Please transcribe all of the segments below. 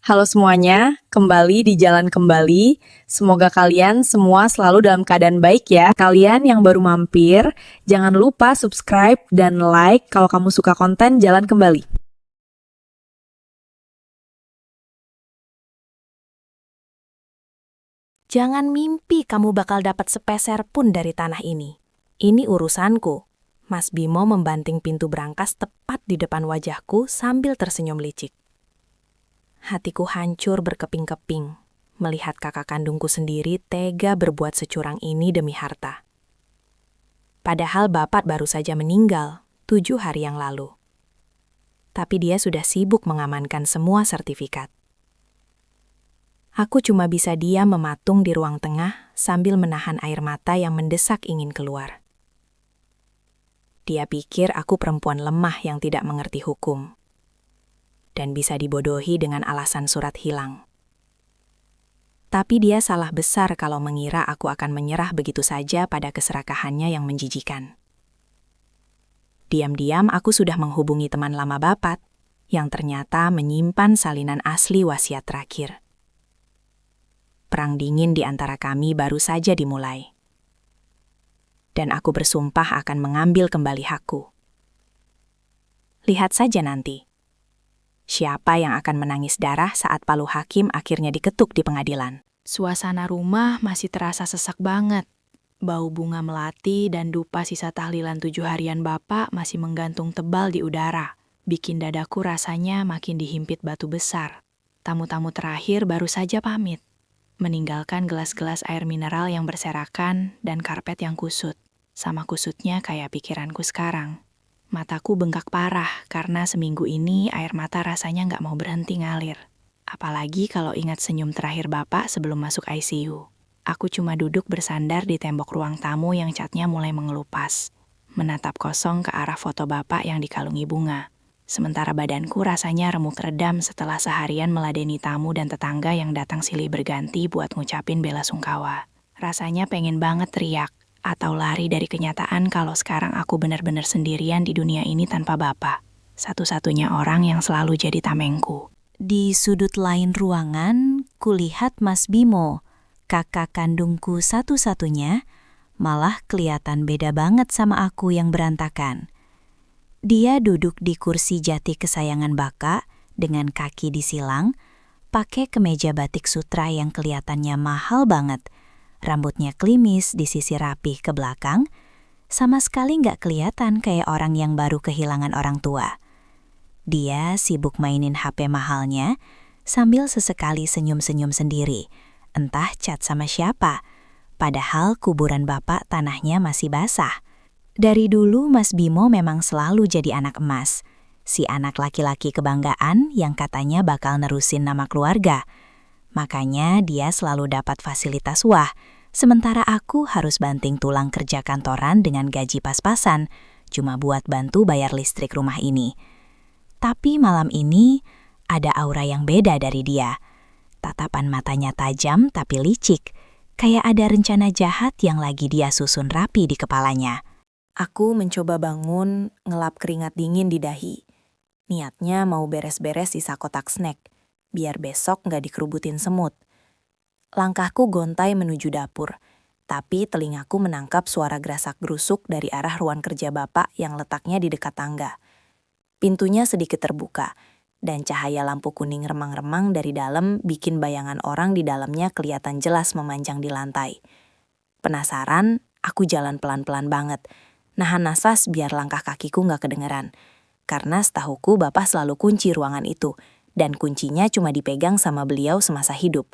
Halo semuanya, kembali di Jalan Kembali. Semoga kalian semua selalu dalam keadaan baik ya. Kalian yang baru mampir, jangan lupa subscribe dan like kalau kamu suka konten Jalan Kembali. Jangan mimpi kamu bakal dapat sepeser pun dari tanah ini. Ini urusanku. Mas Bimo membanting pintu brankas tepat di depan wajahku sambil tersenyum licik. Hatiku hancur berkeping-keping, melihat kakak kandungku sendiri tega berbuat securang ini demi harta. Padahal bapak baru saja meninggal 7 hari yang lalu. Tapi dia sudah sibuk mengamankan semua sertifikat. Aku cuma bisa diam mematung di ruang tengah sambil menahan air mata yang mendesak ingin keluar. Dia pikir aku perempuan lemah yang tidak mengerti hukum dan bisa dibodohi dengan alasan surat hilang. Tapi dia salah besar kalau mengira aku akan menyerah begitu saja pada keserakahannya yang menjijikan. Diam-diam aku sudah menghubungi teman lama bapak yang ternyata menyimpan salinan asli wasiat terakhir. Perang dingin di antara kami baru saja dimulai. Dan aku bersumpah akan mengambil kembali hakku. Lihat saja nanti. Siapa yang akan menangis darah saat palu hakim akhirnya diketuk di pengadilan? Suasana rumah masih terasa sesak banget. Bau bunga melati dan dupa sisa tahlilan 7 harian Bapak masih menggantung tebal di udara. Bikin dadaku rasanya makin dihimpit batu besar. Tamu-tamu terakhir baru saja pamit, meninggalkan gelas-gelas air mineral yang berserakan dan karpet yang kusut. Sama kusutnya kayak pikiranku sekarang. Mataku bengkak parah karena seminggu ini air mata rasanya nggak mau berhenti ngalir. Apalagi kalau ingat senyum terakhir Bapak sebelum masuk ICU. Aku cuma duduk bersandar di tembok ruang tamu yang catnya mulai mengelupas, menatap kosong ke arah foto Bapak yang dikalungi bunga. Sementara badanku rasanya remuk redam setelah seharian meladeni tamu dan tetangga yang datang silih berganti buat ngucapin bela sungkawa. Rasanya pengen banget teriak atau lari dari kenyataan kalau sekarang aku benar-benar sendirian di dunia ini tanpa Bapak. Satu-satunya orang yang selalu jadi tamengku. Di sudut lain ruangan, kulihat Mas Bimo, kakak kandungku satu-satunya, malah kelihatan beda banget sama aku yang berantakan. Dia duduk di kursi jati kesayangan Baka dengan kaki disilang, pakai kemeja batik sutra yang kelihatannya mahal banget, rambutnya klimis disisir rapih ke belakang, sama sekali nggak kelihatan kayak orang yang baru kehilangan orang tua. Dia sibuk mainin HP mahalnya sambil sesekali senyum-senyum sendiri, entah chat sama siapa, padahal kuburan bapak tanahnya masih basah. Dari dulu Mas Bimo memang selalu jadi anak emas, si anak laki-laki kebanggaan yang katanya bakal nerusin nama keluarga. Makanya dia selalu dapat fasilitas wah, sementara aku harus banting tulang kerja kantoran dengan gaji pas-pasan, cuma buat bantu bayar listrik rumah ini. Tapi malam ini ada aura yang beda dari dia. Tatapan matanya tajam tapi licik, kayak ada rencana jahat yang lagi dia susun rapi di kepalanya. Aku mencoba bangun, ngelap keringat dingin di dahi. Niatnya mau beres-beres sisa kotak snack, biar besok nggak dikerubutin semut. Langkahku gontai menuju dapur, tapi telingaku menangkap suara gerasak-gerusuk dari arah ruang kerja Bapak yang letaknya di dekat tangga. Pintunya sedikit terbuka, dan cahaya lampu kuning remang-remang dari dalam bikin bayangan orang di dalamnya kelihatan jelas memanjang di lantai. Penasaran, aku jalan pelan-pelan banget, nahan nafas biar langkah kakiku nggak kedengeran. Karena setahuku Bapak selalu kunci ruangan itu, dan kuncinya cuma dipegang sama beliau semasa hidup.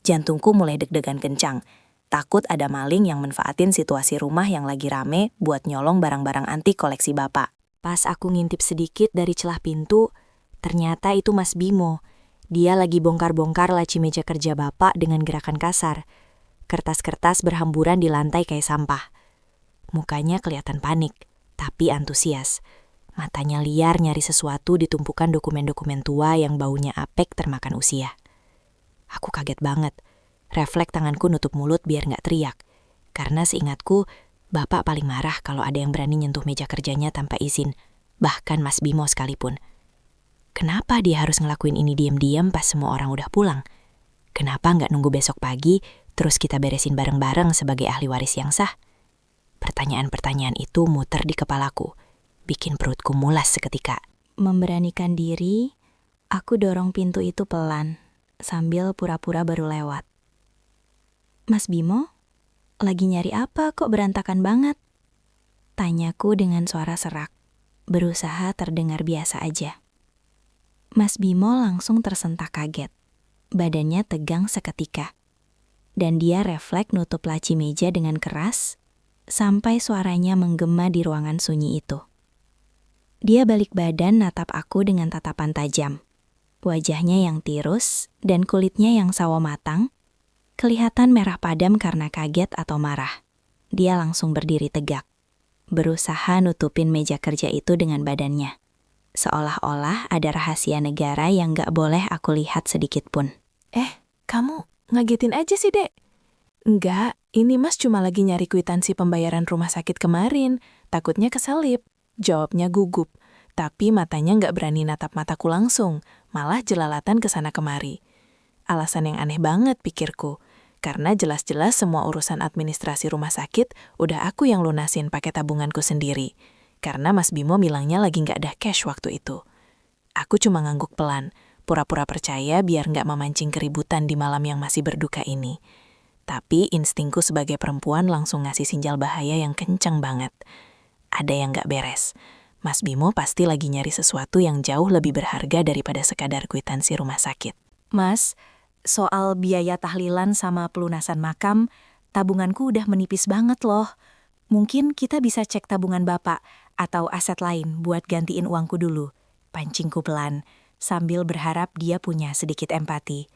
Jantungku mulai deg-degan kencang, takut ada maling yang manfaatin situasi rumah yang lagi rame buat nyolong barang-barang antik koleksi Bapak. Pas aku ngintip sedikit dari celah pintu, ternyata itu Mas Bimo. Dia lagi bongkar-bongkar laci meja kerja Bapak dengan gerakan kasar. Kertas-kertas berhamburan di lantai kayak sampah. Mukanya kelihatan panik, tapi antusias. Matanya liar nyari sesuatu di tumpukan dokumen-dokumen tua yang baunya apek termakan usia. Aku kaget banget. Refleks tanganku nutup mulut biar nggak teriak. Karena seingatku, Bapak paling marah kalau ada yang berani nyentuh meja kerjanya tanpa izin, bahkan Mas Bimo sekalipun. Kenapa dia harus ngelakuin ini diam-diam pas semua orang udah pulang? Kenapa nggak nunggu besok pagi, terus kita beresin bareng-bareng sebagai ahli waris yang sah? Pertanyaan-pertanyaan itu muter di kepalaku, bikin perutku mulas seketika. Memberanikan diri, aku dorong pintu itu pelan, sambil pura-pura baru lewat. Mas Bimo, lagi nyari apa kok berantakan banget? Tanyaku dengan suara serak, berusaha terdengar biasa aja. Mas Bimo langsung tersentak kaget. Badannya tegang seketika. Dan dia refleks nutup laci meja dengan keras, sampai suaranya menggema di ruangan sunyi itu. Dia balik badan natap aku dengan tatapan tajam. Wajahnya yang tirus dan kulitnya yang sawo matang, kelihatan merah padam karena kaget atau marah. Dia langsung berdiri tegak, berusaha nutupin meja kerja itu dengan badannya. Seolah-olah ada rahasia negara yang gak boleh aku lihat sedikit pun. Kamu ngagetin aja sih, Dek. Enggak, ini Mas cuma lagi nyari kwitansi pembayaran rumah sakit kemarin. Takutnya keselip. Jawabnya gugup. Tapi matanya nggak berani natap mataku langsung. Malah jelalatan kesana kemari. Alasan yang aneh banget pikirku. Karena jelas-jelas semua urusan administrasi rumah sakit udah aku yang lunasin pakai tabunganku sendiri. Karena Mas Bimo bilangnya lagi nggak ada cash waktu itu. Aku cuma ngangguk pelan, pura-pura percaya biar nggak memancing keributan di malam yang masih berduka ini. Tapi instingku sebagai perempuan langsung ngasih sinyal bahaya yang kencang banget. Ada yang nggak beres. Mas Bimo pasti lagi nyari sesuatu yang jauh lebih berharga daripada sekadar kwitansi rumah sakit. Mas, soal biaya tahlilan sama pelunasan makam, tabunganku udah menipis banget loh. Mungkin kita bisa cek tabungan Bapak atau aset lain buat gantiin uangku dulu. Pancingku pelan, sambil berharap dia punya sedikit empati.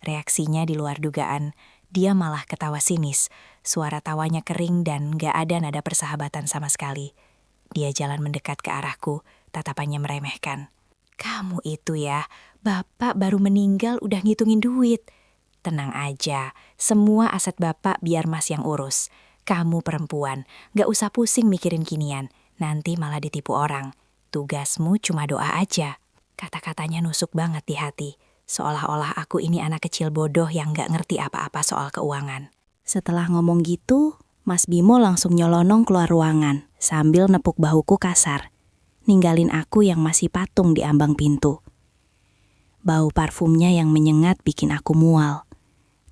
Reaksinya di luar dugaan, dia malah ketawa sinis. Suara tawanya kering dan gak ada nada persahabatan sama sekali. Dia jalan mendekat ke arahku, tatapannya meremehkan. Kamu itu ya, Bapak baru meninggal udah ngitungin duit. Tenang aja, semua aset Bapak biar Mas yang urus. Kamu perempuan, gak usah pusing mikirin ginian, nanti malah ditipu orang. Tugasmu cuma doa aja. Kata-katanya nusuk banget di hati, seolah-olah aku ini anak kecil bodoh yang gak ngerti apa-apa soal keuangan. Setelah ngomong gitu, Mas Bimo langsung nyelonong keluar ruangan, sambil nepuk bahuku kasar, ninggalin aku yang masih patung di ambang pintu. Bau parfumnya yang menyengat bikin aku mual,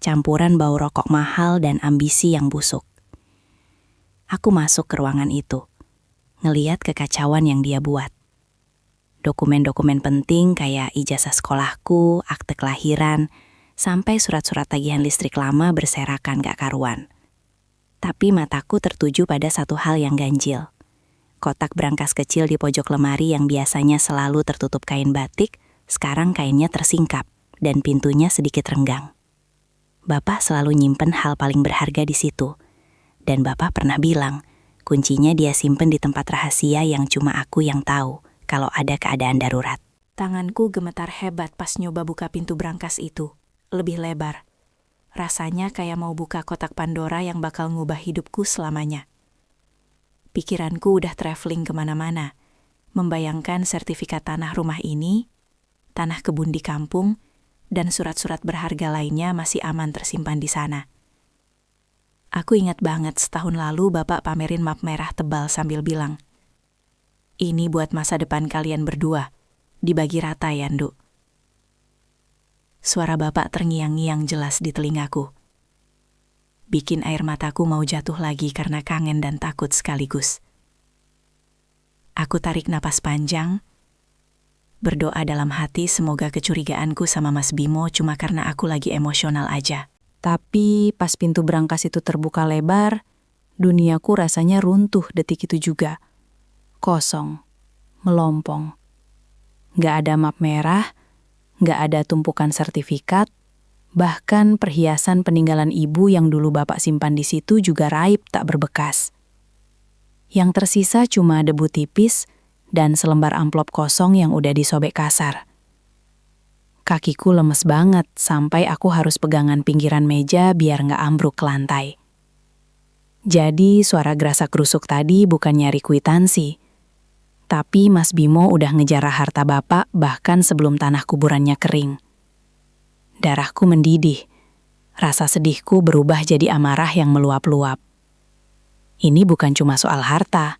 campuran bau rokok mahal dan ambisi yang busuk. Aku masuk ke ruangan itu, ngeliat kekacauan yang dia buat. Dokumen-dokumen penting kayak ijazah sekolahku, akte kelahiran, sampai surat-surat tagihan listrik lama berserakan gak karuan. Tapi mataku tertuju pada satu hal yang ganjil. Kotak berangkas kecil di pojok lemari yang biasanya selalu tertutup kain batik, sekarang kainnya tersingkap dan pintunya sedikit renggang. Bapak selalu nyimpen hal paling berharga di situ. Dan Bapak pernah bilang, kuncinya dia simpen di tempat rahasia yang cuma aku yang tahu kalau ada keadaan darurat. Tanganku gemetar hebat pas nyoba buka pintu berangkas itu, lebih lebar. Rasanya kayak mau buka kotak Pandora yang bakal ngubah hidupku selamanya. Pikiranku udah traveling kemana-mana, membayangkan sertifikat tanah rumah ini, tanah kebun di kampung, dan surat-surat berharga lainnya masih aman tersimpan di sana. Aku ingat banget setahun lalu Bapak pamerin map merah tebal sambil bilang, "Ini buat masa depan kalian berdua, dibagi rata ya, Nduk." Suara Bapak terngiang-ngiang jelas di telingaku. Bikin air mataku mau jatuh lagi karena kangen dan takut sekaligus. Aku tarik napas panjang, berdoa dalam hati semoga kecurigaanku sama Mas Bimo cuma karena aku lagi emosional aja. Tapi pas pintu berangkas itu terbuka lebar, duniaku rasanya runtuh detik itu juga. Kosong, melompong. Gak ada map merah, gak ada tumpukan sertifikat, bahkan perhiasan peninggalan ibu yang dulu Bapak simpan di situ juga raib tak berbekas. Yang tersisa cuma debu tipis dan selembar amplop kosong yang udah disobek kasar. Kakiku lemes banget sampai aku harus pegangan pinggiran meja biar nggak ambruk ke lantai. Jadi suara gerasak-gerusuk tadi bukan nyari kwitansi. Tapi Mas Bimo udah ngejarah harta bapak bahkan sebelum tanah kuburannya kering. Darahku mendidih. Rasa sedihku berubah jadi amarah yang meluap-luap. Ini bukan cuma soal harta,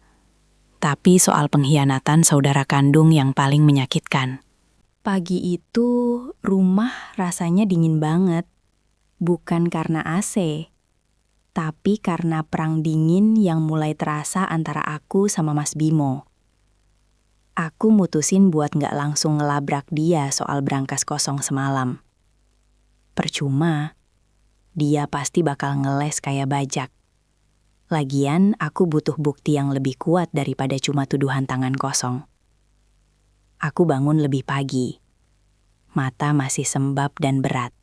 tapi soal pengkhianatan saudara kandung yang paling menyakitkan. Pagi itu rumah rasanya dingin banget. Bukan karena AC, tapi karena perang dingin yang mulai terasa antara aku sama Mas Bimo. Aku mutusin buat nggak langsung ngelabrak dia soal brankas kosong semalam. Percuma, dia pasti bakal ngeles kayak bajak. Lagian aku butuh bukti yang lebih kuat daripada cuma tuduhan tangan kosong. Aku bangun lebih pagi. Mata masih sembab dan berat.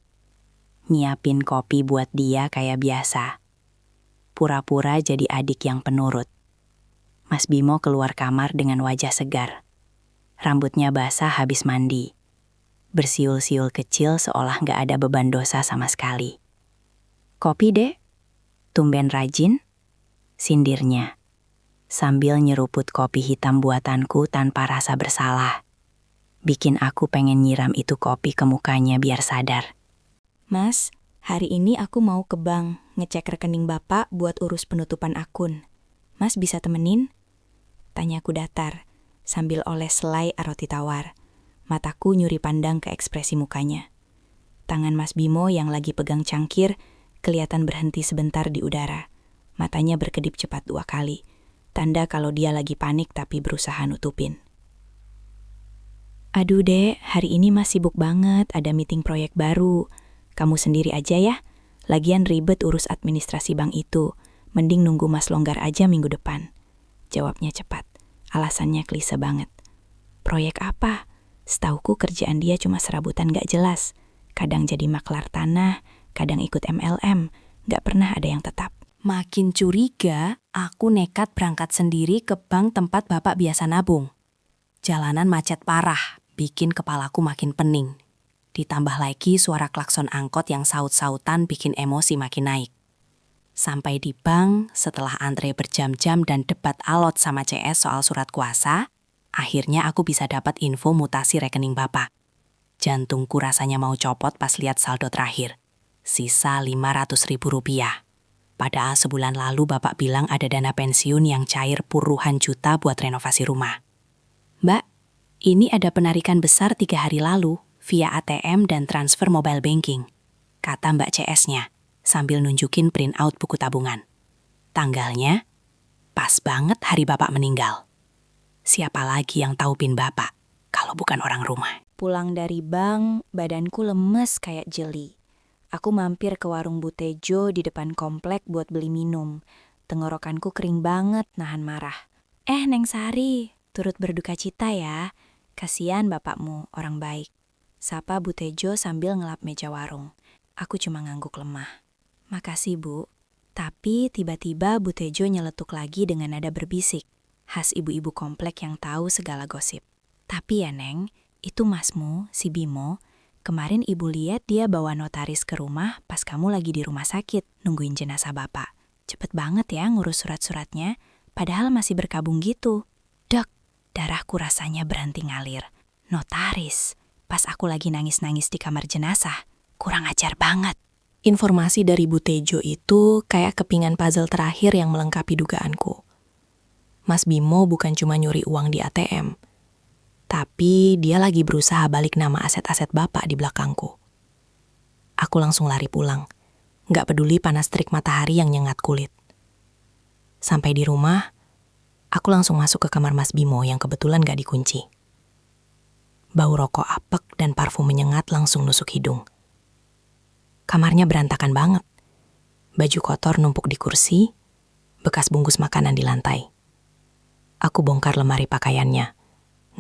Nyiapin kopi buat dia kayak biasa. Pura-pura jadi adik yang penurut. Mas Bimo keluar kamar dengan wajah segar. Rambutnya basah habis mandi. Bersiul-siul kecil seolah nggak ada beban dosa sama sekali. "Kopi, Dek? Tumben rajin?" sindirnya. Sambil nyeruput kopi hitam buatanku tanpa rasa bersalah. Bikin aku pengen nyiram itu kopi ke mukanya biar sadar. "Mas, hari ini aku mau ke bank ngecek rekening Bapak buat urus penutupan akun. Mas bisa temenin?" Tanyaku datar, sambil oles selai roti tawar. Mataku nyuri pandang ke ekspresi mukanya. Tangan Mas Bimo yang lagi pegang cangkir kelihatan berhenti sebentar di udara. Matanya berkedip cepat 2 kali. Tanda kalau dia lagi panik tapi berusaha nutupin. "Aduh, Dek, hari ini Mas sibuk banget, ada meeting proyek baru. Kamu sendiri aja ya. Lagian ribet urus administrasi bank itu. Mending nunggu Mas longgar aja minggu depan." Jawabnya cepat. Alasannya klise banget. "Proyek apa? Setauku kerjaan dia cuma serabutan gak jelas. Kadang jadi maklar tanah, kadang ikut MLM. Gak pernah ada yang tetap." Makin curiga, aku nekat berangkat sendiri ke bank tempat Bapak biasa nabung. Jalanan macet parah, bikin kepalaku makin pening. Ditambah lagi suara klakson angkot yang saut-sautan bikin emosi makin naik. Sampai di bank, setelah antre berjam-jam dan debat alot sama CS soal surat kuasa, akhirnya aku bisa dapat info mutasi rekening Bapak. Jantungku rasanya mau copot pas lihat saldo terakhir. Sisa Rp500.000. Padahal sebulan lalu Bapak bilang ada dana pensiun yang cair puluhan juta buat renovasi rumah. "Mbak, ini ada penarikan besar 3 hari lalu via ATM dan transfer mobile banking," kata Mbak CS-nya sambil nunjukin print out buku tabungan. Tanggalnya pas banget hari Bapak meninggal. Siapa lagi yang tahu PIN Bapak kalau bukan orang rumah? Pulang dari bank, badanku lemes kayak jeli. Aku mampir ke warung Bu Tejo di depan komplek buat beli minum. Tenggorokanku kering banget nahan marah. Neng Sari, turut berduka cita ya. Kasian bapakmu, orang baik." Sapa Bu Tejo sambil ngelap meja warung. Aku cuma ngangguk lemah. "Makasih, Bu." Tapi tiba-tiba Bu Tejo nyeletuk lagi dengan nada berbisik. Khas ibu-ibu komplek yang tahu segala gosip. "Tapi ya, Neng, itu masmu, si Bimo. Kemarin ibu lihat dia bawa notaris ke rumah pas kamu lagi di rumah sakit nungguin jenazah Bapak. Cepet banget ya ngurus surat-suratnya, padahal masih berkabung gitu." Dek, darahku rasanya berhenti ngalir. Notaris, pas aku lagi nangis-nangis di kamar jenazah, kurang ajar banget. Informasi dari Bu Tejo itu kayak kepingan puzzle terakhir yang melengkapi dugaanku. Mas Bimo bukan cuma nyuri uang di ATM, tapi dia lagi berusaha balik nama aset-aset Bapak di belakangku. Aku langsung lari pulang, gak peduli panas terik matahari yang nyengat kulit. Sampai di rumah, aku langsung masuk ke kamar Mas Bimo yang kebetulan gak dikunci. Bau rokok apek dan parfum menyengat langsung nusuk hidung. Kamarnya berantakan banget. Baju kotor numpuk di kursi, bekas bungkus makanan di lantai. Aku bongkar lemari pakaiannya,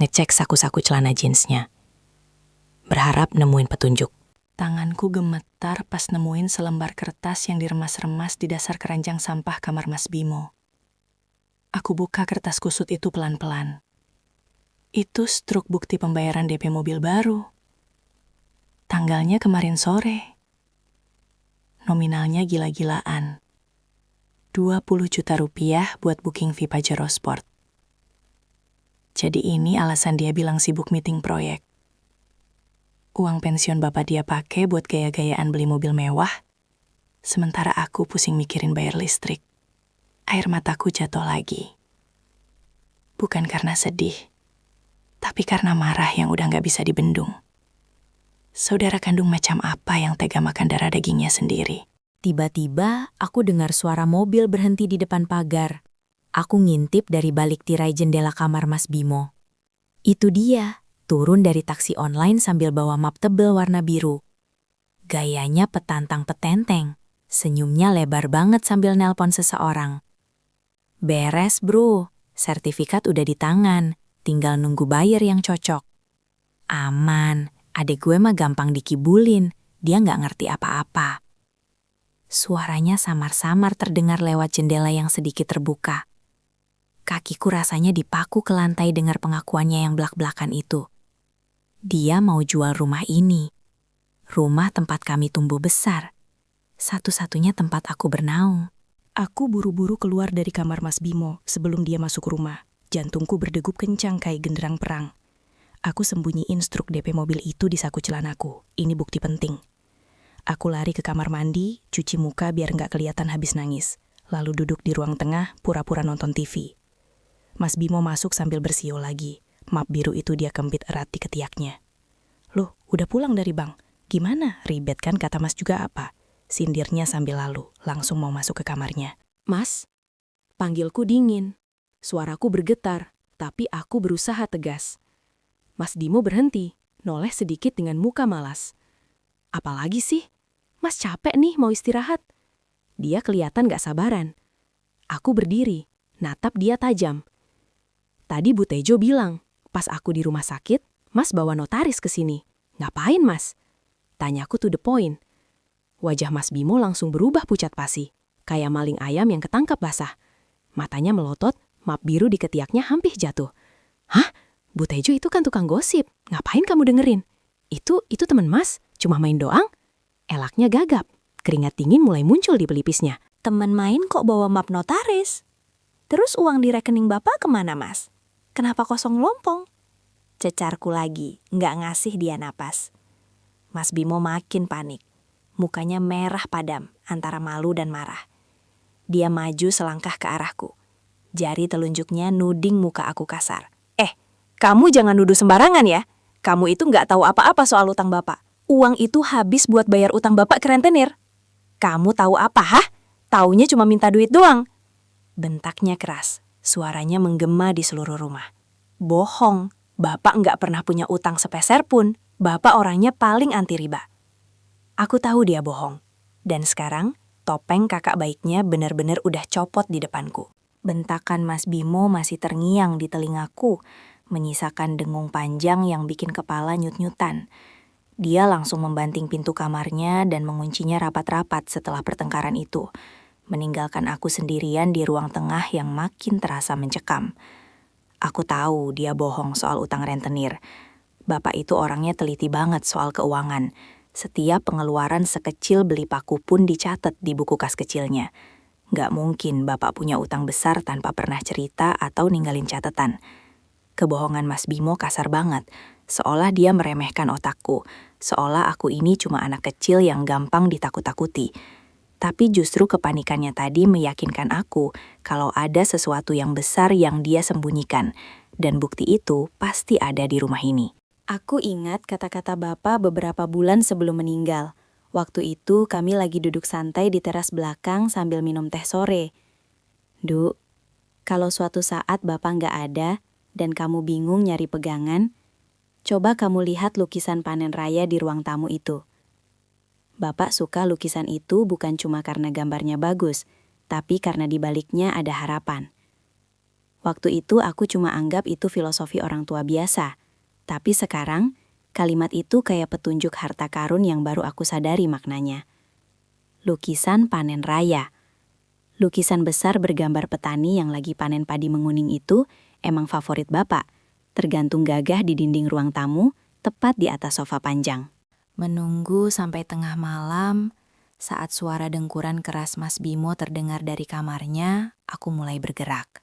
ngecek saku-saku celana jeansnya. Berharap nemuin petunjuk. Tanganku gemetar pas nemuin selembar kertas yang diremas-remas di dasar keranjang sampah kamar Mas Bimo. Aku buka kertas kusut itu pelan-pelan. Itu struk bukti pembayaran DP mobil baru. Tanggalnya kemarin sore. Nominalnya gila-gilaan. 20 juta rupiah buat booking VIP Pajero Sport. Jadi ini alasan dia bilang sibuk meeting proyek. Uang pensiun bapak dia pakai buat gaya-gayaan beli mobil mewah, sementara aku pusing mikirin bayar listrik. Air mataku jatuh lagi. Bukan karena sedih, tapi karena marah yang udah gak bisa dibendung. Saudara kandung macam apa yang tega makan darah dagingnya sendiri? Tiba-tiba aku dengar suara mobil berhenti di depan pagar. Aku ngintip dari balik tirai jendela kamar Mas Bimo. Itu dia, turun dari taksi online sambil bawa map tebel warna biru. Gayanya petantang petenteng, senyumnya lebar banget sambil nelpon seseorang. Beres bro, sertifikat udah di tangan, tinggal nunggu buyer yang cocok. Aman, adek gue mah gampang dikibulin, dia nggak ngerti apa-apa. Suaranya samar-samar terdengar lewat jendela yang sedikit terbuka. Kakiku rasanya dipaku ke lantai dengar pengakuannya yang blak-blakan itu. Dia mau jual rumah ini. Rumah tempat kami tumbuh besar. Satu-satunya tempat aku bernaung. Aku buru-buru keluar dari kamar Mas Bimo sebelum dia masuk rumah. Jantungku berdegup kencang kayak genderang perang. Aku sembunyiin struk DP mobil itu di saku celanaku. Ini bukti penting. Aku lari ke kamar mandi, cuci muka biar nggak kelihatan habis nangis. Lalu duduk di ruang tengah, pura-pura nonton TV. Mas Bimo masuk sambil bersiul lagi. Map biru itu dia kempit erat di ketiaknya. Loh, udah pulang dari bank? Gimana? Ribet kan kata Mas juga apa? Sindirnya sambil lalu, langsung mau masuk ke kamarnya. Mas, panggilku dingin. Suaraku bergetar, tapi aku berusaha tegas. Mas Bimo berhenti, noleh sedikit dengan muka malas. Apalagi sih? Mas capek nih mau istirahat. Dia kelihatan gak sabaran. Aku berdiri, natap dia tajam. Tadi Bu Tejo bilang, pas aku di rumah sakit, Mas bawa notaris ke sini. Ngapain Mas? Tanyaku to the point. Wajah Mas Bimo langsung berubah pucat pasi, kayak maling ayam yang ketangkap basah. Matanya melotot, map biru di ketiaknya hampir jatuh. Hah? Bu Tejo itu kan tukang gosip. Ngapain kamu dengerin? Itu teman Mas, cuma main doang? Elaknya gagap. Keringat dingin mulai muncul di pelipisnya. Temen main kok bawa map notaris? Terus uang di rekening bapak kemana mas? Kenapa kosong lompong? Cecarku lagi, nggak ngasih dia napas. Mas Bimo makin panik. Mukanya merah padam antara malu dan marah. Dia maju selangkah ke arahku. Jari telunjuknya nuding muka aku kasar. Kamu jangan nuduh sembarangan ya. Kamu itu nggak tahu apa-apa soal utang bapak. Uang itu habis buat bayar utang bapak ke rentenir. Kamu tahu apa, hah? Taunya cuma minta duit doang. Bentaknya keras, suaranya menggema di seluruh rumah. Bohong, bapak nggak pernah punya utang sepeser pun. Bapak orangnya paling anti riba. Aku tahu dia bohong. Dan sekarang, topeng kakak baiknya benar-benar udah copot di depanku. Bentakan Mas Bimo masih terngiang di telingaku, menyisakan dengung panjang yang bikin kepala nyut-nyutan. Dia langsung membanting pintu kamarnya dan menguncinya rapat-rapat setelah pertengkaran itu, meninggalkan aku sendirian di ruang tengah yang makin terasa mencekam. Aku tahu dia bohong soal utang rentenir. Bapak itu orangnya teliti banget soal keuangan. Setiap pengeluaran sekecil beli paku pun dicatat di buku kas kecilnya. Nggak mungkin bapak punya utang besar tanpa pernah cerita atau ninggalin catatan. Kebohongan Mas Bimo kasar banget, seolah dia meremehkan otakku, seolah aku ini cuma anak kecil yang gampang ditakut-takuti. Tapi justru kepanikannya tadi meyakinkan aku kalau ada sesuatu yang besar yang dia sembunyikan, dan bukti itu pasti ada di rumah ini. Aku ingat kata-kata bapak beberapa bulan sebelum meninggal. Waktu itu kami lagi duduk santai di teras belakang sambil minum teh sore. Duk, kalau suatu saat bapak nggak ada, dan kamu bingung nyari pegangan, coba kamu lihat lukisan panen raya di ruang tamu itu. Bapak suka lukisan itu bukan cuma karena gambarnya bagus, tapi karena di baliknya ada harapan. Waktu itu aku cuma anggap itu filosofi orang tua biasa, tapi sekarang kalimat itu kayak petunjuk harta karun yang baru aku sadari maknanya. Lukisan panen raya. Lukisan besar bergambar petani yang lagi panen padi menguning itu emang favorit bapak, tergantung gagah di dinding ruang tamu, tepat di atas sofa panjang. Menunggu sampai tengah malam, saat suara dengkuran keras Mas Bimo terdengar dari kamarnya, aku mulai bergerak.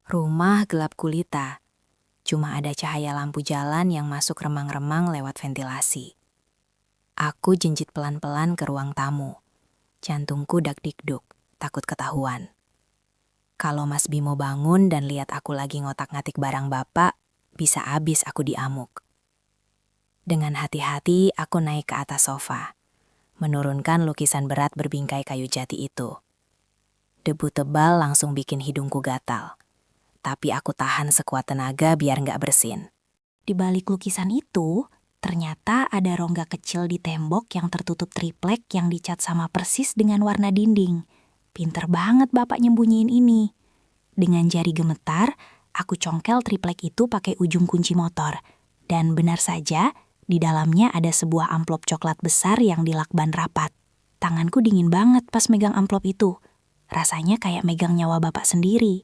Rumah gelap gulita, Cuma ada cahaya lampu jalan yang masuk remang-remang lewat ventilasi. Aku jenjit pelan-pelan ke ruang tamu. Jantungku dak-dikduk, takut ketahuan. Kalau Mas Bimo bangun dan lihat aku lagi ngotak-ngatik barang bapak, bisa habis aku diamuk. Dengan hati-hati, aku naik ke atas sofa, menurunkan lukisan berat berbingkai kayu jati itu. Debu tebal langsung bikin hidungku gatal. Tapi aku tahan sekuat tenaga biar nggak bersin. Di balik lukisan itu, ternyata ada rongga kecil di tembok yang tertutup triplek yang dicat sama persis dengan warna dinding. Pinter banget bapak nyembunyiin ini. Dengan jari gemetar, aku congkel triplek itu pakai ujung kunci motor. Dan benar saja, di dalamnya ada sebuah amplop coklat besar yang dilakban rapat. Tanganku dingin banget pas megang amplop itu. Rasanya kayak megang nyawa bapak sendiri.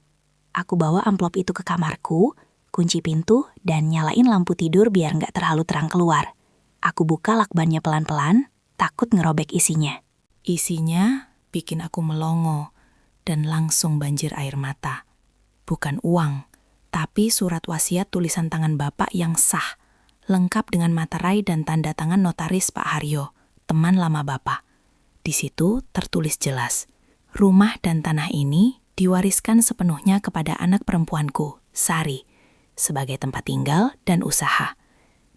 Aku bawa amplop itu ke kamarku, kunci pintu, dan nyalain lampu tidur biar nggak terlalu terang keluar. Aku buka lakbannya pelan-pelan, takut ngerobek isinya. Isinya bikin aku melongo dan langsung banjir air mata. Bukan uang, tapi surat wasiat tulisan tangan bapak yang sah, lengkap dengan materai dan tanda tangan notaris Pak Haryo, teman lama bapak. Di situ tertulis jelas, rumah dan tanah ini diwariskan sepenuhnya kepada anak perempuanku, Sari, sebagai tempat tinggal dan usaha.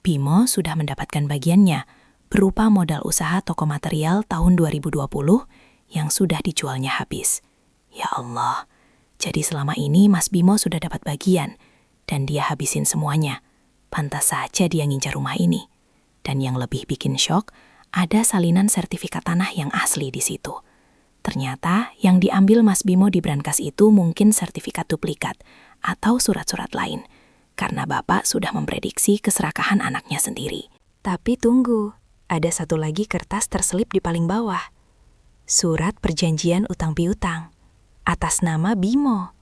Bimo sudah mendapatkan bagiannya, berupa modal usaha toko material tahun 2020 yang sudah dijualnya habis. Ya Allah, jadi selama ini Mas Bimo sudah dapat bagian, dan dia habisin semuanya. Pantas saja dia ngincar rumah ini. Dan yang lebih bikin syok, ada salinan sertifikat tanah yang asli di situ. Ternyata yang diambil Mas Bimo di brankas itu mungkin sertifikat duplikat atau surat-surat lain, karena Bapak sudah memprediksi keserakahan anaknya sendiri. Tapi tunggu, ada satu lagi kertas terselip di paling bawah. Surat perjanjian utang piutang, atas nama Bimo.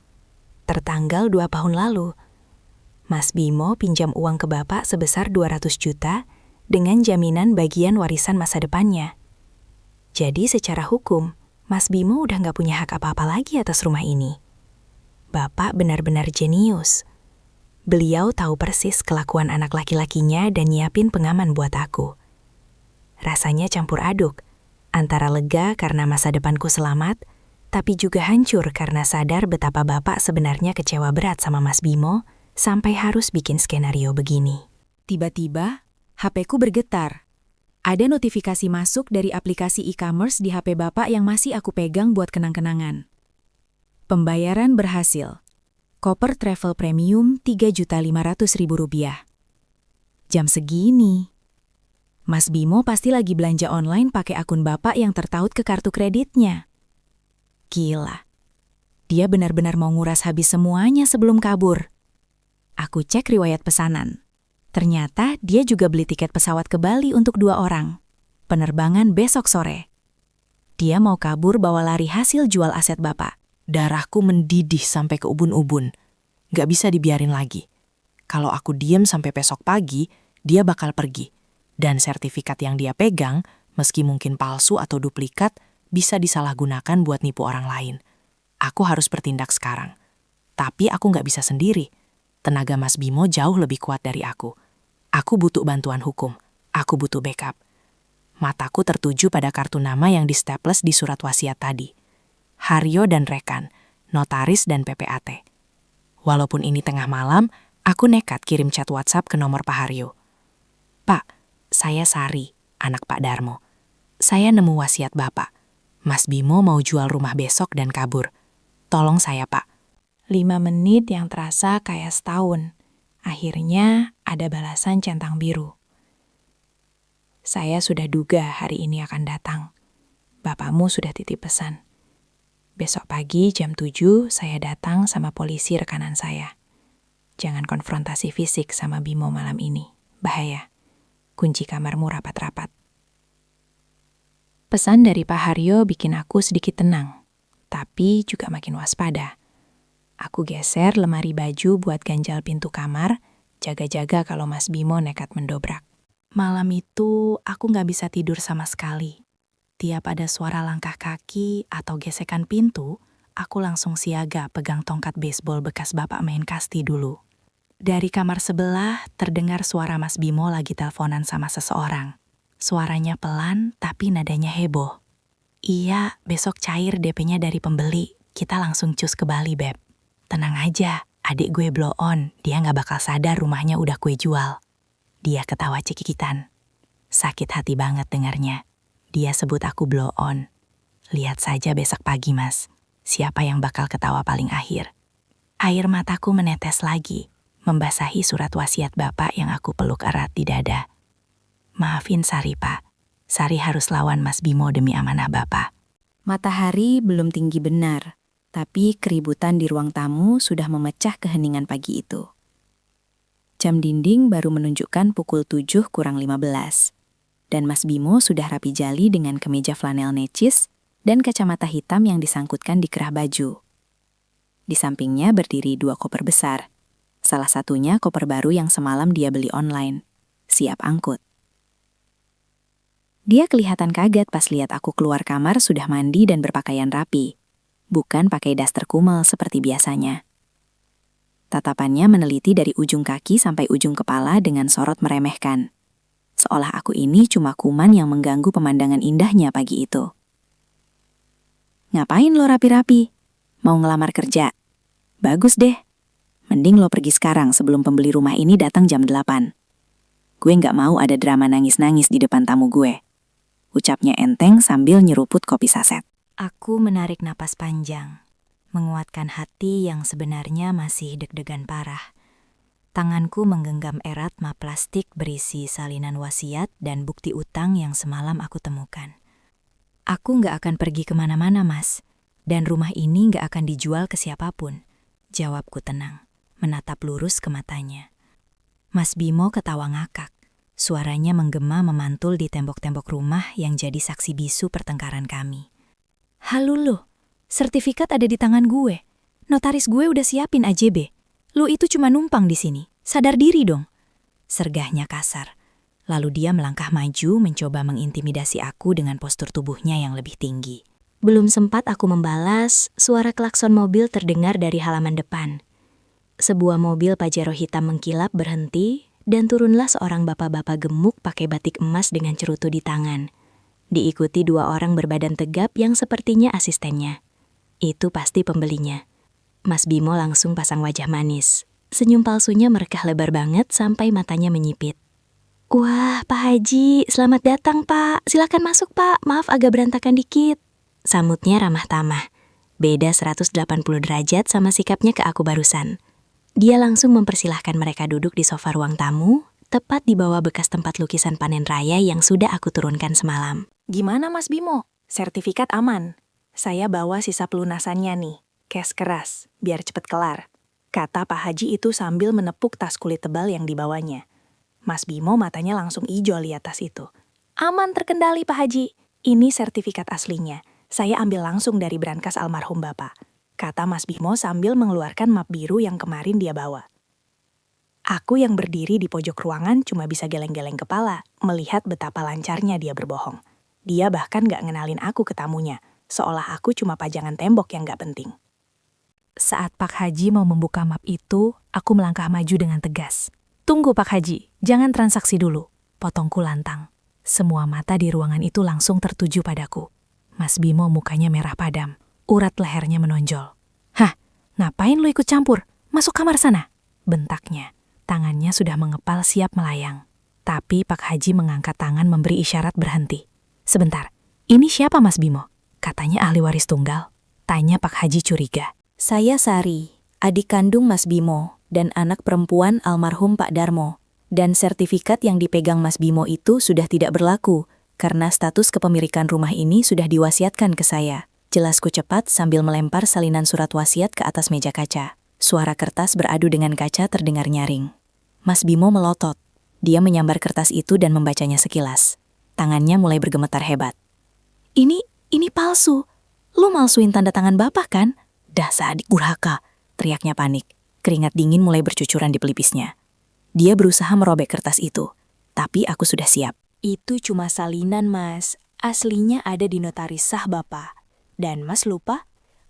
Tertanggal 2 tahun lalu. Mas Bimo pinjam uang ke Bapak sebesar 200 juta dengan jaminan bagian warisan masa depannya. Jadi secara hukum, Mas Bimo udah nggak punya hak apa-apa lagi atas rumah ini. Bapak benar-benar jenius. Beliau tahu persis kelakuan anak laki-lakinya dan nyiapin pengaman buat aku. Rasanya campur aduk, antara lega karena masa depanku selamat, tapi juga hancur karena sadar betapa Bapak sebenarnya kecewa berat sama Mas Bimo sampai harus bikin skenario begini. Tiba-tiba, HP-ku bergetar. Ada notifikasi masuk dari aplikasi e-commerce di HP Bapak yang masih aku pegang buat kenang-kenangan. Pembayaran berhasil. Koper travel premium Rp3.500.000. Jam segini. Mas Bimo pasti lagi belanja online pakai akun Bapak yang tertaut ke kartu kreditnya. Gila. Dia benar-benar mau nguras habis semuanya sebelum kabur. Aku cek riwayat pesanan. Ternyata dia juga beli tiket pesawat ke Bali untuk 2 orang. Penerbangan besok sore. Dia mau kabur bawa lari hasil jual aset Bapak. Darahku mendidih sampai ke ubun-ubun. Gak bisa dibiarin lagi. Kalau aku diem sampai besok pagi, dia bakal pergi. Dan sertifikat yang dia pegang, meski mungkin palsu atau duplikat, bisa disalahgunakan buat nipu orang lain. Aku harus bertindak sekarang. Tapi aku gak bisa sendiri. Tenaga Mas Bimo jauh lebih kuat dari aku. Aku butuh bantuan hukum. Aku butuh backup. Mataku tertuju pada kartu nama yang di-staples di surat wasiat tadi. Haryo dan rekan, notaris dan PPAT. Walaupun ini tengah malam, aku nekat kirim chat WhatsApp ke nomor Pak Haryo. Pak, saya Sari, anak Pak Darmo. Saya nemu wasiat Bapak. Mas Bimo mau jual rumah besok dan kabur. Tolong saya, Pak. 5 menit yang terasa kayak setahun. Akhirnya ada balasan centang biru. Saya sudah duga hari ini akan datang. Bapakmu sudah titip pesan. Besok pagi jam 7 saya datang sama polisi rekanan saya. Jangan konfrontasi fisik sama Bimo malam ini. Bahaya. Kunci kamarmu rapat-rapat. Pesan dari Pak Haryo bikin aku sedikit tenang, tapi juga makin waspada. Aku geser lemari baju buat ganjal pintu kamar, jaga-jaga kalau Mas Bimo nekat mendobrak. Malam itu aku nggak bisa tidur sama sekali. Tiap ada suara langkah kaki atau gesekan pintu, aku langsung siaga pegang tongkat baseball bekas bapak main kasti dulu. Dari kamar sebelah terdengar suara Mas Bimo lagi teleponan sama seseorang. Suaranya pelan tapi nadanya heboh. Iya, besok cair DP-nya dari pembeli. Kita langsung cus ke Bali, Beb. Tenang aja, adik gue blow on. Dia nggak bakal sadar rumahnya udah gue jual. Dia ketawa cekikitan. Sakit hati banget dengarnya. Dia sebut aku blow on. Lihat saja besok pagi, Mas. Siapa yang bakal ketawa paling akhir? Air mataku menetes lagi, membasahi surat wasiat Bapak yang aku peluk erat di dada. Maafin Sari, Pak. Sari harus lawan Mas Bimo demi amanah Bapak. Matahari belum tinggi benar, tapi keributan di ruang tamu sudah memecah keheningan pagi itu. Jam dinding baru menunjukkan pukul 7 kurang 15. Dan Mas Bimo sudah rapi jali dengan kemeja flanel necis dan kacamata hitam yang disangkutkan di kerah baju. Di sampingnya berdiri 2 koper besar. Salah satunya koper baru yang semalam dia beli online. Siap angkut. Dia kelihatan kaget pas lihat aku keluar kamar sudah mandi dan berpakaian rapi. Bukan pakai daster kumel seperti biasanya. Tatapannya meneliti dari ujung kaki sampai ujung kepala dengan sorot meremehkan. Seolah aku ini cuma kuman yang mengganggu pemandangan indahnya pagi itu. Ngapain lo rapi-rapi? Mau ngelamar kerja? Bagus deh. Mending lo pergi sekarang sebelum pembeli rumah ini datang jam 8. Gue nggak mau ada drama nangis-nangis di depan tamu gue. Ucapnya enteng sambil nyeruput kopi saset. Aku menarik napas panjang, menguatkan hati yang sebenarnya masih deg-degan parah. Tanganku menggenggam erat map plastik berisi salinan wasiat dan bukti utang yang semalam aku temukan. Aku nggak akan pergi kemana-mana, Mas. Dan rumah ini nggak akan dijual ke siapapun. Jawabku tenang, menatap lurus ke matanya. Mas Bimo ketawa ngakak. Suaranya menggema memantul di tembok-tembok rumah yang jadi saksi bisu pertengkaran kami. Halo lo, sertifikat ada di tangan gue. Notaris gue udah siapin AJB. Lu itu cuma numpang di sini. Sadar diri dong. Sergahnya kasar. Lalu dia melangkah maju mencoba mengintimidasi aku dengan postur tubuhnya yang lebih tinggi. Belum sempat aku membalas, suara klakson mobil terdengar dari halaman depan. Sebuah mobil Pajero hitam mengkilap berhenti dan turunlah seorang bapak-bapak gemuk pakai batik emas dengan cerutu di tangan. Diikuti 2 orang berbadan tegap yang sepertinya asistennya. Itu pasti pembelinya. Mas Bimo langsung pasang wajah manis. Senyum palsunya merekah lebar banget sampai matanya menyipit. Wah, Pak Haji, selamat datang, Pak. Silakan masuk, Pak. Maaf agak berantakan dikit. Samutnya ramah tamah. Beda 180 derajat sama sikapnya ke aku barusan. Dia langsung mempersilahkan mereka duduk di sofa ruang tamu, tepat di bawah bekas tempat lukisan panen raya yang sudah aku turunkan semalam. Gimana Mas Bimo? Sertifikat aman. Saya bawa sisa pelunasannya nih. Cash keras, biar cepet kelar. Kata Pak Haji itu sambil menepuk tas kulit tebal yang dibawanya. Mas Bimo matanya langsung ijo lihat tas itu. Aman terkendali Pak Haji. Ini sertifikat aslinya. Saya ambil langsung dari brankas almarhum Bapak. Kata Mas Bimo sambil mengeluarkan map biru yang kemarin dia bawa. Aku yang berdiri di pojok ruangan cuma bisa geleng-geleng kepala, melihat betapa lancarnya dia berbohong. Dia bahkan gak ngenalin aku ke tamunya, seolah aku cuma pajangan tembok yang gak penting. Saat Pak Haji mau membuka map itu, aku melangkah maju dengan tegas. Tunggu Pak Haji, jangan transaksi dulu. Potongku lantang. Semua mata di ruangan itu langsung tertuju padaku. Mas Bimo mukanya merah padam. Urat lehernya menonjol. Hah, ngapain lu ikut campur? Masuk kamar sana. Bentaknya. Tangannya sudah mengepal siap melayang. Tapi Pak Haji mengangkat tangan memberi isyarat berhenti. Sebentar, ini siapa Mas Bimo? Katanya ahli waris tunggal. Tanya Pak Haji curiga. Saya Sari, adik kandung Mas Bimo dan anak perempuan almarhum Pak Darmo. Dan sertifikat yang dipegang Mas Bimo itu sudah tidak berlaku karena status kepemilikan rumah ini sudah diwasiatkan ke saya. Jelasku cepat sambil melempar salinan surat wasiat ke atas meja kaca. Suara kertas beradu dengan kaca terdengar nyaring. Mas Bimo melotot. Dia menyambar kertas itu dan membacanya sekilas. Tangannya mulai bergemetar hebat. Ini palsu. Lu malsuin tanda tangan Bapak kan? Dasar adik durhaka, teriaknya panik. Keringat dingin mulai bercucuran di pelipisnya. Dia berusaha merobek kertas itu, tapi aku sudah siap. Itu cuma salinan, Mas. Aslinya ada di notaris sah Bapak. Dan Mas lupa,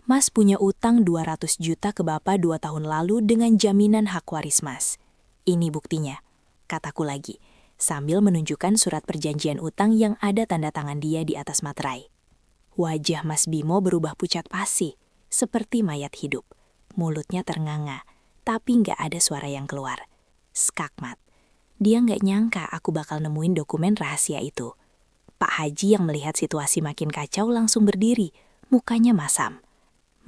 Mas punya utang 200 juta ke Bapak 2 tahun lalu dengan jaminan hak waris Mas. Ini buktinya, kataku lagi, sambil menunjukkan surat perjanjian utang yang ada tanda tangan dia di atas materai. Wajah Mas Bimo berubah pucat pasi, seperti mayat hidup. Mulutnya ternganga, tapi nggak ada suara yang keluar. Skakmat. Dia nggak nyangka aku bakal nemuin dokumen rahasia itu. Pak Haji yang melihat situasi makin kacau langsung berdiri, mukanya masam.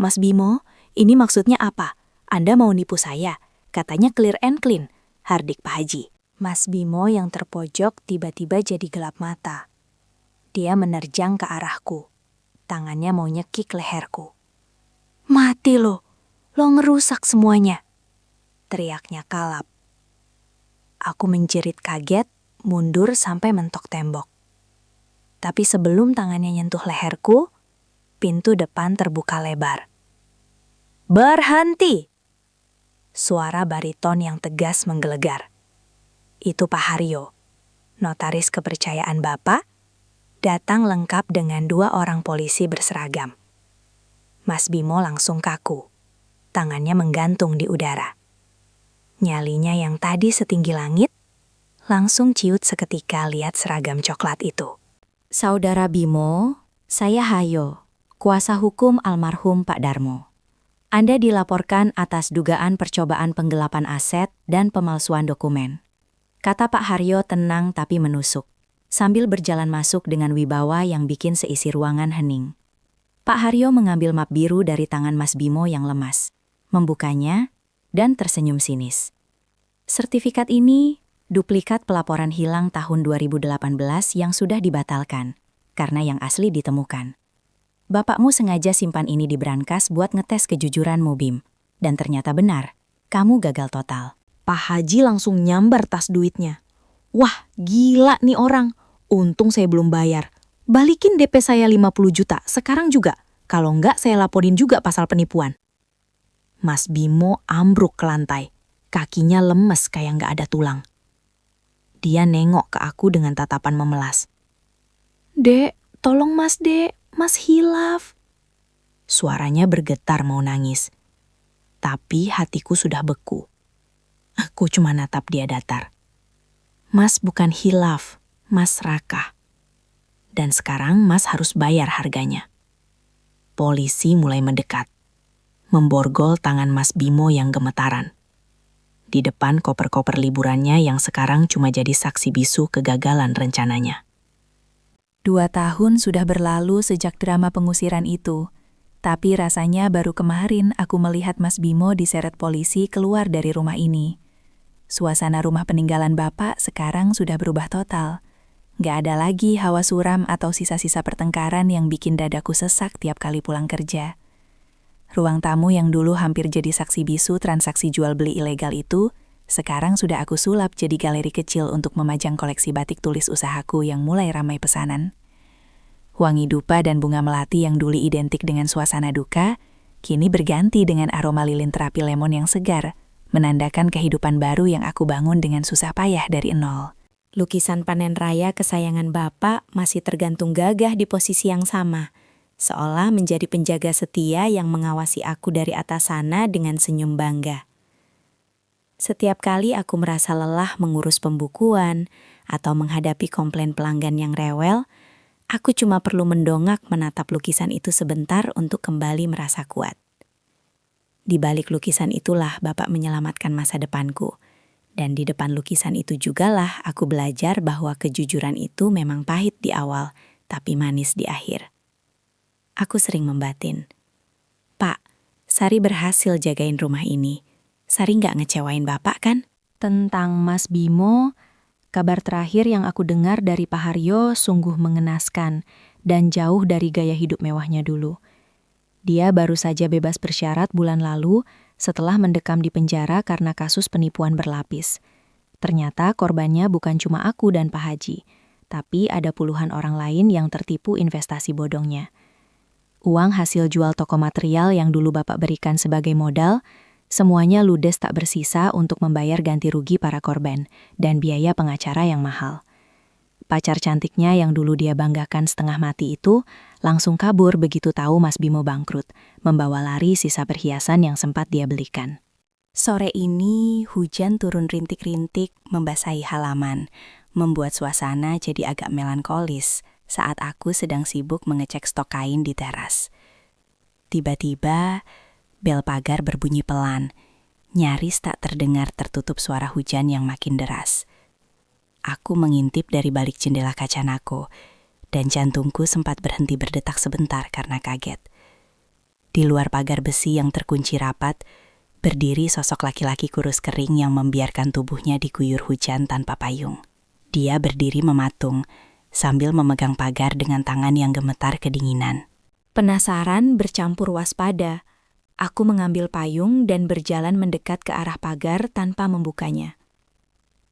Mas Bimo, ini maksudnya apa? Anda mau nipu saya? Katanya clear and clean, hardik Pak Haji. Mas Bimo yang terpojok tiba-tiba jadi gelap mata. Dia menerjang ke arahku. Tangannya mau nyekik leherku. Mati lo ngerusak semuanya. Teriaknya kalap. Aku menjerit kaget, mundur sampai mentok tembok. Tapi sebelum tangannya nyentuh leherku, pintu depan terbuka lebar. Berhenti! Suara bariton yang tegas menggelegar. Itu Pak Haryo, notaris kepercayaan Bapak, datang lengkap dengan 2 orang polisi berseragam. Mas Bimo langsung kaku, tangannya menggantung di udara. Nyalinya yang tadi setinggi langit, langsung ciut seketika lihat seragam coklat itu. Saudara Bimo, saya Hayo, kuasa hukum almarhum Pak Darmo. Anda dilaporkan atas dugaan percobaan penggelapan aset dan pemalsuan dokumen. Kata Pak Haryo tenang tapi menusuk, sambil berjalan masuk dengan wibawa yang bikin seisi ruangan hening. Pak Haryo mengambil map biru dari tangan Mas Bimo yang lemas, membukanya, dan tersenyum sinis. Sertifikat ini duplikat pelaporan hilang tahun 2018 yang sudah dibatalkan, karena yang asli ditemukan. Bapakmu sengaja simpan ini di brankas buat ngetes kejujuranmu, Bim. Dan ternyata benar, kamu gagal total. Pak Haji langsung nyambar tas duitnya. Wah, gila nih orang. Untung saya belum bayar. Balikin DP saya 50 juta, sekarang juga. Kalau enggak, saya laporin juga pasal penipuan. Mas Bimo ambruk ke lantai. Kakinya lemes kayak nggak ada tulang. Dia nengok ke aku dengan tatapan memelas. Dek, tolong Mas Dek. Mas hilaf. Suaranya bergetar mau nangis. Tapi hatiku sudah beku. Aku cuma natap dia datar. Mas bukan hilaf, Mas serakah. Dan sekarang Mas harus bayar harganya. Polisi mulai mendekat. Memborgol tangan Mas Bimo yang gemetaran. Di depan koper-koper liburannya yang sekarang cuma jadi saksi bisu kegagalan rencananya. 2 tahun sudah berlalu sejak drama pengusiran itu, tapi rasanya baru kemarin aku melihat Mas Bimo diseret polisi keluar dari rumah ini. Suasana rumah peninggalan Bapak sekarang sudah berubah total. Gak ada lagi hawa suram atau sisa-sisa pertengkaran yang bikin dadaku sesak tiap kali pulang kerja. Ruang tamu yang dulu hampir jadi saksi bisu transaksi jual beli ilegal itu, sekarang sudah aku sulap jadi galeri kecil untuk memajang koleksi batik tulis usahaku yang mulai ramai pesanan. Wangi dupa dan bunga melati yang dulu identik dengan suasana duka, kini berganti dengan aroma lilin terapi lemon yang segar, menandakan kehidupan baru yang aku bangun dengan susah payah dari nol. Lukisan panen raya kesayangan Bapak masih tergantung gagah di posisi yang sama, seolah menjadi penjaga setia yang mengawasi aku dari atas sana dengan senyum bangga. Setiap kali aku merasa lelah mengurus pembukuan atau menghadapi komplain pelanggan yang rewel, aku cuma perlu mendongak menatap lukisan itu sebentar untuk kembali merasa kuat. Di balik lukisan itulah Bapak menyelamatkan masa depanku. Dan di depan lukisan itu jugalah aku belajar bahwa kejujuran itu memang pahit di awal, tapi manis di akhir. Aku sering membatin, Pak, Sari berhasil jagain rumah ini. Sari nggak ngecewain Bapak kan? Tentang Mas Bimo, kabar terakhir yang aku dengar dari Pak Haryo sungguh mengenaskan dan jauh dari gaya hidup mewahnya dulu. Dia baru saja bebas bersyarat bulan lalu setelah mendekam di penjara karena kasus penipuan berlapis. Ternyata korbannya bukan cuma aku dan Pak Haji, tapi ada puluhan orang lain yang tertipu investasi bodongnya. Uang hasil jual toko material yang dulu Bapak berikan sebagai modal, semuanya ludes tak bersisa untuk membayar ganti rugi para korban dan biaya pengacara yang mahal. Pacar cantiknya yang dulu dia banggakan setengah mati itu langsung kabur begitu tahu Mas Bimo bangkrut, membawa lari sisa perhiasan yang sempat dia belikan. Sore ini hujan turun rintik-rintik membasahi halaman, membuat suasana jadi agak melankolis saat aku sedang sibuk mengecek stok kain di teras. Tiba-tiba, bel pagar berbunyi pelan, nyaris tak terdengar tertutup suara hujan yang makin deras. Aku mengintip dari balik jendela kaca nako, dan jantungku sempat berhenti berdetak sebentar karena kaget. Di luar pagar besi yang terkunci rapat, berdiri sosok laki-laki kurus kering yang membiarkan tubuhnya diguyur hujan tanpa payung. Dia berdiri mematung, sambil memegang pagar dengan tangan yang gemetar kedinginan. Penasaran bercampur waspada, aku mengambil payung dan berjalan mendekat ke arah pagar tanpa membukanya.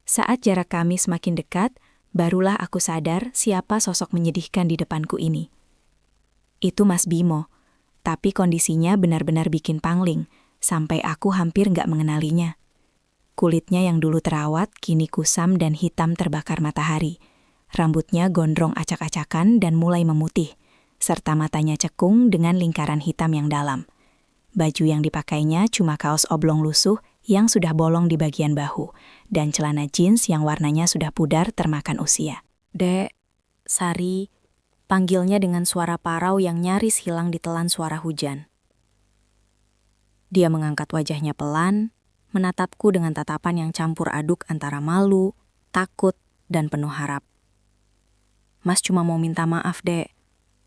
Saat jarak kami semakin dekat, barulah aku sadar siapa sosok menyedihkan di depanku ini. Itu Mas Bimo, tapi kondisinya benar-benar bikin pangling, sampai aku hampir nggak mengenalinya. Kulitnya yang dulu terawat, kini kusam dan hitam terbakar matahari. Rambutnya gondrong acak-acakan dan mulai memutih, serta matanya cekung dengan lingkaran hitam yang dalam. Baju yang dipakainya cuma kaos oblong lusuh yang sudah bolong di bagian bahu, dan celana jeans yang warnanya sudah pudar termakan usia. "Dek, Sari," panggilnya dengan suara parau yang nyaris hilang ditelan suara hujan. Dia mengangkat wajahnya pelan, menatapku dengan tatapan yang campur aduk antara malu, takut, dan penuh harap. "Mas cuma mau minta maaf, Dek.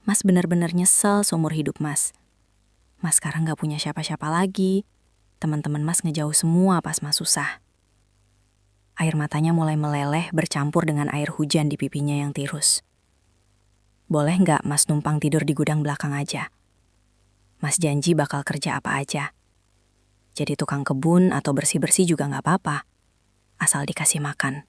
Mas benar-benar nyesel seumur hidup Mas. Mas sekarang gak punya siapa-siapa lagi. Teman-teman Mas ngejauh semua pas Mas susah." Air matanya mulai meleleh bercampur dengan air hujan di pipinya yang tirus. "Boleh nggak Mas numpang tidur di gudang belakang aja? Mas janji bakal kerja apa aja. Jadi tukang kebun atau bersih-bersih juga nggak apa-apa. Asal dikasih makan."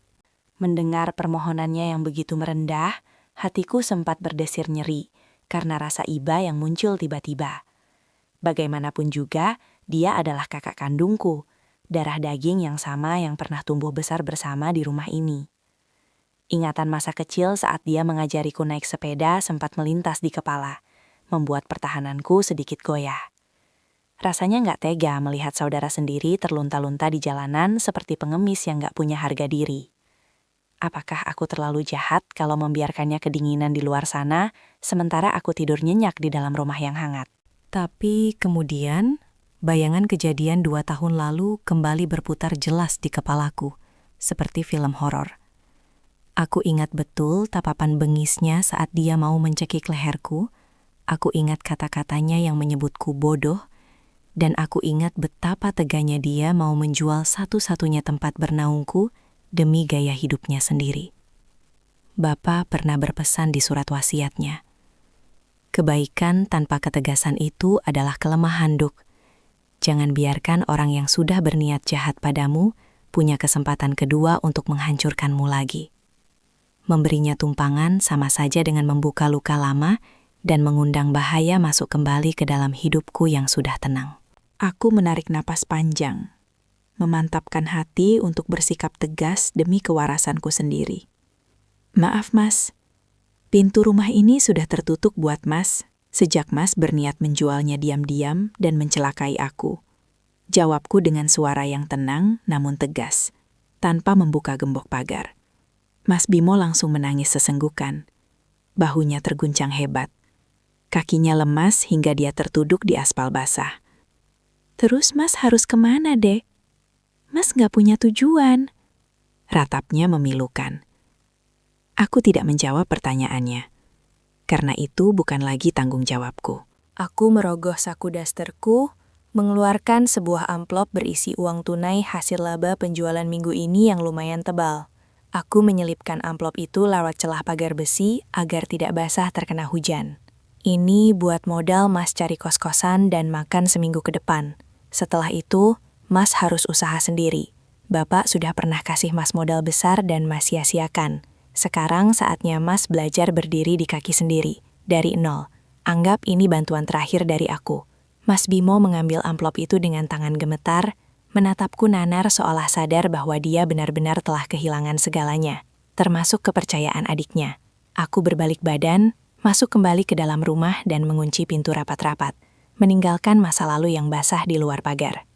Mendengar permohonannya yang begitu merendah, hatiku sempat berdesir nyeri karena rasa iba yang muncul tiba-tiba. Bagaimanapun juga, dia adalah kakak kandungku, darah daging yang sama yang pernah tumbuh besar bersama di rumah ini. Ingatan masa kecil saat dia mengajariku naik sepeda sempat melintas di kepala, membuat pertahananku sedikit goyah. Rasanya nggak tega melihat saudara sendiri terlunta-lunta di jalanan seperti pengemis yang nggak punya harga diri. Apakah aku terlalu jahat kalau membiarkannya kedinginan di luar sana, sementara aku tidur nyenyak di dalam rumah yang hangat? Tapi kemudian, bayangan kejadian 2 tahun lalu kembali berputar jelas di kepalaku, seperti film horor. Aku ingat betul tapapan bengisnya saat dia mau mencekik leherku. Aku ingat kata-katanya yang menyebutku bodoh, dan aku ingat betapa teganya dia mau menjual satu-satunya tempat bernaungku demi gaya hidupnya sendiri. Bapa pernah berpesan di surat wasiatnya, "Kebaikan tanpa ketegasan itu adalah kelemahan, Duk. Jangan biarkan orang yang sudah berniat jahat padamu punya kesempatan kedua untuk menghancurkanmu lagi." Memberinya tumpangan sama saja dengan membuka luka lama dan mengundang bahaya masuk kembali ke dalam hidupku yang sudah tenang. Aku menarik napas panjang, memantapkan hati untuk bersikap tegas demi kewarasanku sendiri. "Maaf, Mas. Pintu rumah ini sudah tertutup buat Mas sejak Mas berniat menjualnya diam-diam dan mencelakai aku." Jawabku dengan suara yang tenang namun tegas, tanpa membuka gembok pagar. Mas Bimo langsung menangis sesenggukan. Bahunya terguncang hebat. Kakinya lemas hingga dia tertuduk di aspal basah. "Terus Mas harus kemana, Dek? Mas nggak punya tujuan." Ratapnya memilukan. Aku tidak menjawab pertanyaannya. Karena itu bukan lagi tanggung jawabku. Aku merogoh saku dasterku, mengeluarkan sebuah amplop berisi uang tunai hasil laba penjualan minggu ini yang lumayan tebal. Aku menyelipkan amplop itu lewat celah pagar besi agar tidak basah terkena hujan. "Ini buat modal Mas cari kos-kosan dan makan seminggu ke depan. Setelah itu, Mas harus usaha sendiri. Bapak sudah pernah kasih Mas modal besar dan Mas sia-siakan. Sekarang saatnya Mas belajar berdiri di kaki sendiri, dari nol. Anggap ini bantuan terakhir dari aku." Mas Bimo mengambil amplop itu dengan tangan gemetar, menatapku nanar seolah sadar bahwa dia benar-benar telah kehilangan segalanya, termasuk kepercayaan adiknya. Aku berbalik badan, masuk kembali ke dalam rumah dan mengunci pintu rapat-rapat, meninggalkan masa lalu yang basah di luar pagar.